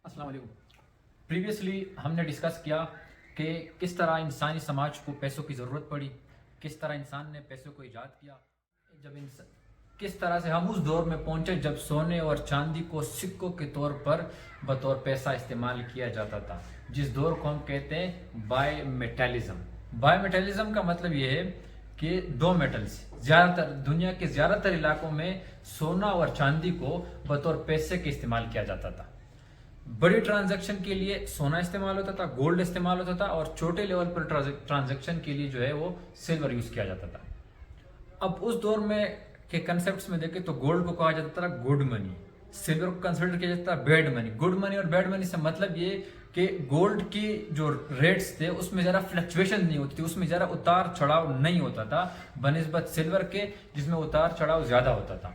السلام علیکم. پریویسلی ہم نے ڈسکس کیا کہ کس طرح انسانی سماج کو پیسوں کی ضرورت پڑی، کس طرح انسان نے پیسوں کو ایجاد کیا، کس طرح سے ہم اس دور میں پہنچے جب سونے اور چاندی کو سکوں کے طور پر بطور پیسہ استعمال کیا جاتا تھا، جس دور کو ہم کہتے ہیں بائی میٹالزم. بائی میٹالزم کا مطلب یہ ہے کہ دو میٹلز زیادہ تر دنیا کے زیادہ تر علاقوں میں سونا اور چاندی کو بطور پیسے کے استعمال کیا جاتا تھا. بڑی ٹرانزیکشن کے لیے سونا استعمال ہوتا تھا، گولڈ استعمال ہوتا تھا، اور چھوٹے لیول پر ٹرانزیکشن کے لیے جو ہے وہ سلور یوز کیا جاتا تھا. اب اس دور میں کے کنسپٹس میں دیکھیں تو گولڈ کو کہا جاتا تھا گڈ منی، سلور کو کنسیڈر کیا جاتا تھا بیڈ منی. گڈ منی اور بیڈ منی سے مطلب یہ کہ گولڈ کی جو ریٹس تھے اس میں ذرا فلکچویشن نہیں ہوتی تھی، اس میں ذرا اتار چڑھاؤ نہیں ہوتا تھا بنسبت سلور کے جس میں اتار چڑھاؤ زیادہ ہوتا تھا.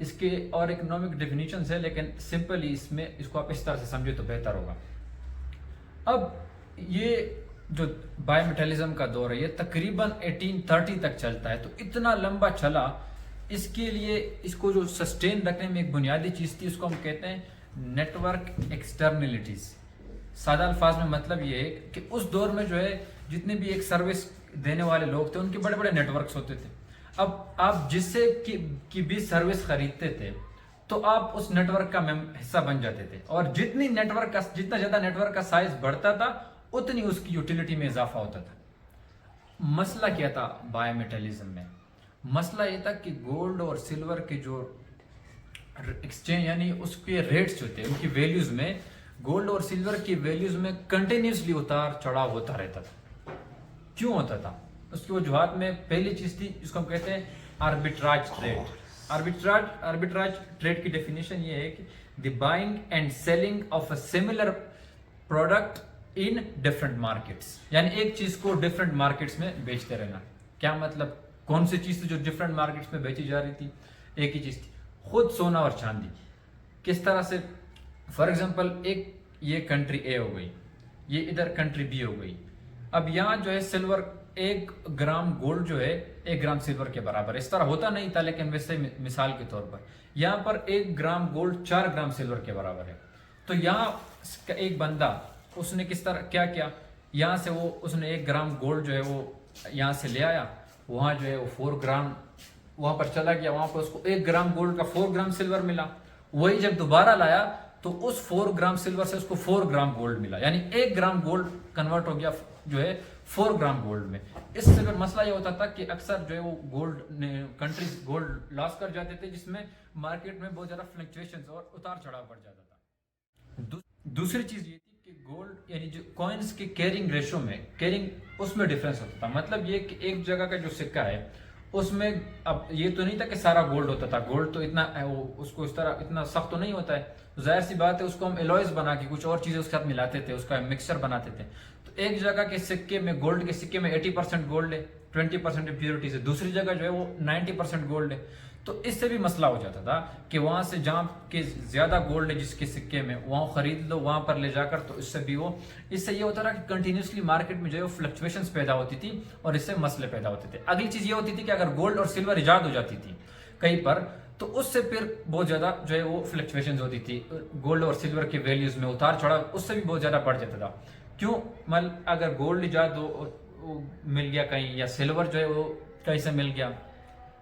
اس کے اور اکنامک ڈیفینیشنز ہے، لیکن سمپلی اس کو آپ اس طرح سے سمجھے تو بہتر ہوگا. اب یہ جو بائی میٹالزم کا دور ہے یہ تقریباً 1830 تک چلتا ہے، تو اتنا لمبا چلا. اس کے لیے اس کو جو سسٹین رکھنے میں ایک بنیادی چیز تھی، اس کو ہم کہتے ہیں نیٹ ورک ایکسٹرنلٹیز. سادہ الفاظ میں مطلب یہ ہے کہ اس دور میں جو ہے جتنے بھی ایک سروس دینے والے لوگ تھے ان کے بڑے بڑے نیٹ ورکس ہوتے تھے. اب آپ جس سے کی بھی سروس خریدتے تھے تو آپ اس نیٹ ورک کا حصہ بن جاتے تھے، اور جتنا زیادہ نیٹ ورک کا سائز بڑھتا تھا اتنی اس کی یوٹیلیٹی میں اضافہ ہوتا تھا. مسئلہ کیا تھا بائی میٹالزم میں؟ مسئلہ یہ تھا کہ گولڈ اور سلور کے جو ایکسچینج یعنی اس کے ریٹس جو تھے ان کی ویلیوز میں، گولڈ اور سلور کی ویلیوز میں کنٹینیوسلی اتار چڑھاؤ ہوتا رہتا تھا. کیوں ہوتا تھا؟ اس کی وجوہات میں پہلی چیز تھی جس کو ہم کہتے ہیں آربیٹراج ٹریڈ. آربیٹراج ٹریڈ کی ڈیفینیشن یہ ہے کہ the buying and selling of a similar product in different markets, یعنی ایک چیز کو ڈفرنٹ مارکیٹس میں بیچتے رہنا. کیا مطلب؟ کون سی چیز تھی جو ڈفرنٹ مارکیٹس میں بیچی جا رہی تھی؟ ایک ہی چیز تھی، خود سونا اور چاندی. کس طرح سے؟ فار ایگزامپل ایک یہ کنٹری اے ہو گئی، یہ ادھر کنٹری بی ہو گئی. اب یہاں جو ہے سلور 1 گرام گولڈ جو ہے 1 گرام سلور کے برابر ہے. اس طرح ہوتا نہیں تھا لیکن ویسے مثال کے طور پر یہاں پر 1 گرام گولڈ 4 گرام سلور کے برابر ہے. تو یہاں ایک بندہ اس نے کس طرح کیا یہاں سے اس نے 1 گرام گولڈ جو ہے وہ یہاں سے لے آیا، وہاں جو ہے وہ 4 گرام وہاں پر چلا گیا، وہاں پر اس کو 1 گرام گولڈ کا 4 گرام سلور ملا. وہی جب دوبارہ لایا تو اس 4 گرام سلور سے اس کو 4 گرام گولڈ ملا، یعنی 1 گرام گولڈ کنورٹ ہو گیا جو ہے 4 گرام گولڈ میں. اس سے پھر مسئلہ یہ ہوتا تھا کہ اکثر جو ہے وہ کنٹریز گولڈ لاس کر جاتے تھے، جس میں مارکیٹ میں بہت زیادہ فلکچویشنز اور اتار چڑھاؤ پڑ جاتا تھا. دوسری چیز یہ تھی کہ گولڈ یعنی جو کوائنز کے کیرنگ ریشو میں اس میں ڈفرینس ہوتا تھا. مطلب یہ کہ ایک جگہ کا جو سکہ ہے اس میں اب یہ تو نہیں تھا کہ سارا گولڈ ہوتا تھا. گولڈ تو اتنا اس کو اس طرح اتنا سخت تو نہیں ہوتا ہے، ظاہر سی بات ہے اس کو ہم الوائز بنا کے کچھ اور چیزیں اس کے ساتھ ملاتے تھے، اس کا مکسچر بناتے تھے. تو ایک جگہ کے سکے میں گولڈ کے سکے میں 80% گولڈ ہے، 20% امپیورٹیز ہے، دوسری جگہ جو ہے وہ 90% گولڈ ہے. تو اس سے بھی مسئلہ ہو جاتا تھا کہ وہاں سے جہاں کے زیادہ گولڈ ہے جس کے سکے میں وہاں خرید لو وہاں پر لے جا کر. تو اس سے یہ ہوتا رہا کہ کنٹینیوسلی مارکیٹ میں جو ہے فلکچویشنز پیدا ہوتی تھی اور اس سے مسئلے پیدا ہوتے تھے. اگلی چیز یہ ہوتی تھی کہ اگر گولڈ اور سلور ایجاد ہو جاتی تھی کہیں پر تو اس سے پھر بہت زیادہ جو ہے وہ فلکچویشنز ہوتی تھی، گولڈ اور سلور کی ویلیوز میں اتار چڑھاؤ اس سے بھی بہت زیادہ بڑھ جاتا تھا. کیوں؟ اگر گولڈ ایجاد مل گیا کہیں یا سلور جو ہے وہ کہیں سے مل گیا،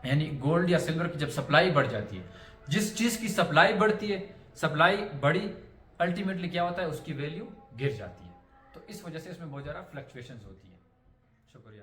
یعنی گولڈ یا سلور کی جب سپلائی بڑھ جاتی ہے، جس چیز کی سپلائی بڑھتی ہے، سپلائی بڑھی، الٹیمیٹلی کیا ہوتا ہے اس کی ویلیو گر جاتی ہے. تو اس وجہ سے اس میں بہت زیادہ فلکچویشنز ہوتی ہیں. شکریہ.